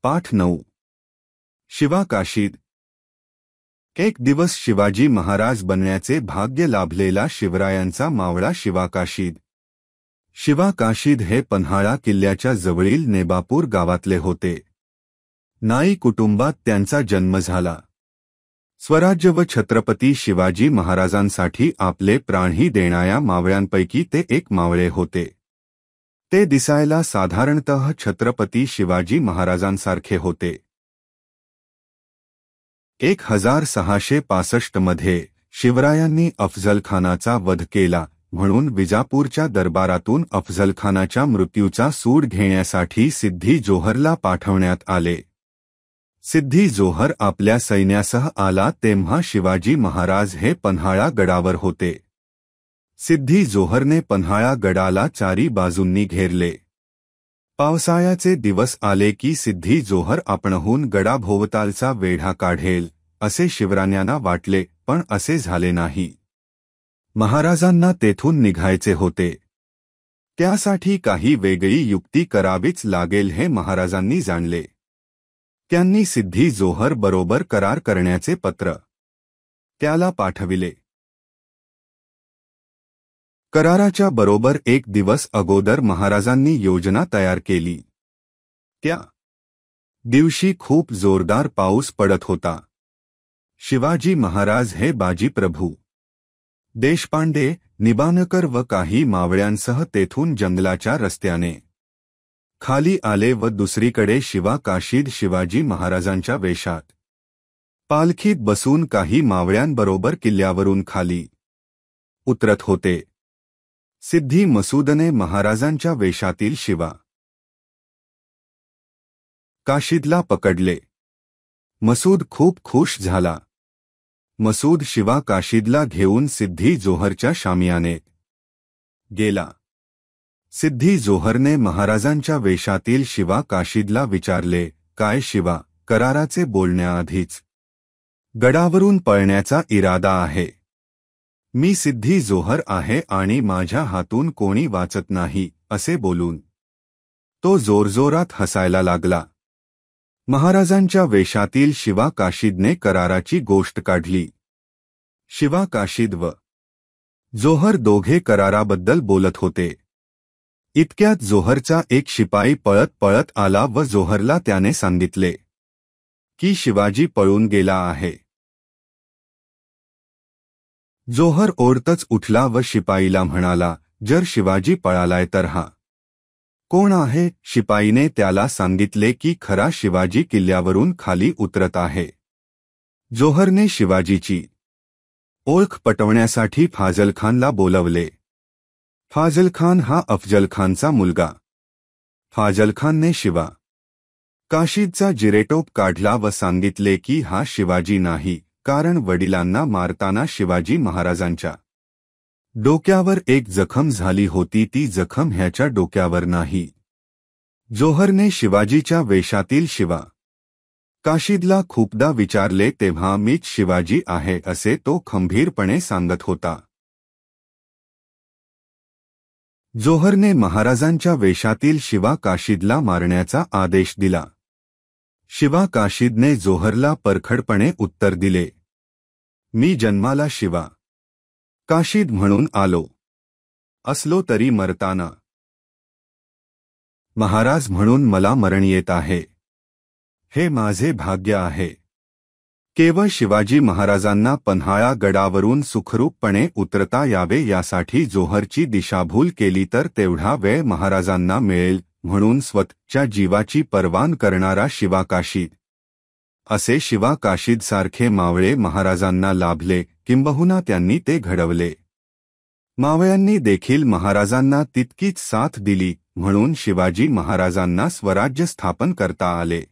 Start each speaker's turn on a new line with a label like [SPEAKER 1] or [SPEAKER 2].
[SPEAKER 1] पाठ 9 शिवाकाशीद। एक दिवस शिवाजी महाराज बनण्याचे भाग्य लाभलेला शिवरायांचा मावळा शिवाकाशीद। शिवाकाशीद हे पन्हाळा किल्ल्याच्या जवळील नेबापूर गावातले होते। नाई कुटुंबात त्यांचा जन्म झाला। स्वराज्य व छत्रपती शिवाजी महाराजांसाठी आपले प्राणही देणाऱ्या मावळ्यांपैकी ते एक मावळे होते। ते दिसायला साधारणतः छत्रपती शिवाजी महाराजांसारखे होते। 1665 मध्ये शिवरायांनी अफझलखानाचा वध केला म्हणून विजापूरच्या दरबारातून अफझलखानाच्या मृत्यूचा सूड घेण्यासाठी सिद्धी जोहरला पाठवण्यात आले। सिद्धी जोहर आपल्या सैन्यासह आला तेव्हा शिवाजी महाराज हे पन्हाळा गडावर होते। सिद्धी जोहरने पन्हाळा गडाला चारी बाजूंनी घेरले। पावसाळ्याचे दिवस आले की सिद्धी जोहर आपणहून गडाभोवतालचा वेढा काढेल असे शिवरायांना वाटले, पण असे झाले नाही। महाराजांना तेथून निघायचे होते। त्यासाठी काही वेगळी युक्ती करावीच लागेल हे महाराजांनी जाणले। त्यांनी सिद्धी जोहर बरोबर करार करण्याचे पत्र त्याला पाठविले। कराराच्या बरोबर एक दिवस अगोदर महाराजांनी योजना तयार केली। त्या दिवशी खूप जोरदार पाऊस पडत होता। शिवाजी महाराज हे बाजीप्रभू देशपांडे, निबाणकर व काही मावळ्यांसह तेथून जंगलाच्या रस्त्याने खाली आले व दुसरीकडे शिवाकाशीद शिवाजी महाराजांच्या वेशात पालखीत बसून काही मावळ्यांबरोबर किल्ल्यावरून खाली उतरत होते। सिद्धी मसूदने महाराजांच्या वेशातील शिवा काशीदला पकडले। मसूद खूप खुश झाला। मसूद शिवा काशीदला घेऊन सिद्धी जोहरच्या शामियानेत गेला। सिद्धी जोहरने महाराजांच्या वेशातील शिवा काशीदला विचारले, काय शिवा, कराराचे बोलण्याआधीच गडावरून पळण्याचा इरादा आहे? मी सिद्धी जोहर आहे आणि माझ्या हातून कोणी वाचत नाही असे बोलून तो जोरजोरात हसायला लागला। महाराजांच्या वेशातील शिवा काशीदने कराराची गोष्ट काढली। शिवा काशीद व जोहर दोघे कराराबद्दल बोलत होते। इतक्यात जोहरचा एक शिपाई पळत पळत आला व जोहरला त्याने सांगितले की शिवाजी पळून गेला आहे। जोहर ओढतच उठला व शिपाईला म्हणाला, जर शिवाजी पळालाय तर हा कोण आहे? शिपाईने त्याला सांगितले की खरा शिवाजी किल्ल्यावरून खाली उतरत आहे। जोहरने शिवाजीची ओळख पटवण्यासाठी फाजलखानला बोलवले। फाजलखान हा अफजलखानचा मुलगा। फाजलखानने शिवा काशीदचा जिरेटोप काढला व सांगितले की हा शिवाजी नाही, कारण वडिलांना मारताना शिवाजी महाराजांच्या डोक्यावर एक जखम झाली होती, ती जखम ह्याच्या डोक्यावर नाही। जोहरने शिवाजीच्या वेशातील शिवा काशीदला खूपदा विचारले तेव्हा मीच शिवाजी आहे असे तो खंबीरपणे सांगत होता। जोहरने महाराजांच्या वेशातील शिवा काशीदला मारण्याचा आदेश दिला। शिवा काशीदने जोहरला परखडपणे उत्तर दिले, मी जन्माला शिवा काशीद म्हणून आलो असलो तरी मरताना महाराज म्हणून मला मरण येत आहे। हे माझे भाग्य आहे। केवळ शिवाजी महाराजांना पन्हाळा गडावरून सुखरूपपणे उतरता यावे यासाठी जोहरची दिशाभूल केली तर तेवढा वेळ महाराजांना मिळेल म्हणून स्वतःच्या जीवाची पर्वान करणारा शिवा काशीद असे शिवा काशीद सारखे मावळे महाराजांना लाभले, किंबहुना त्यांनी ते घडवले। मावळ्यांनी देखील महाराजांना तितकीच साथ दिली म्हणून शिवाजी महाराजांना स्वराज्य स्थापन करता आले।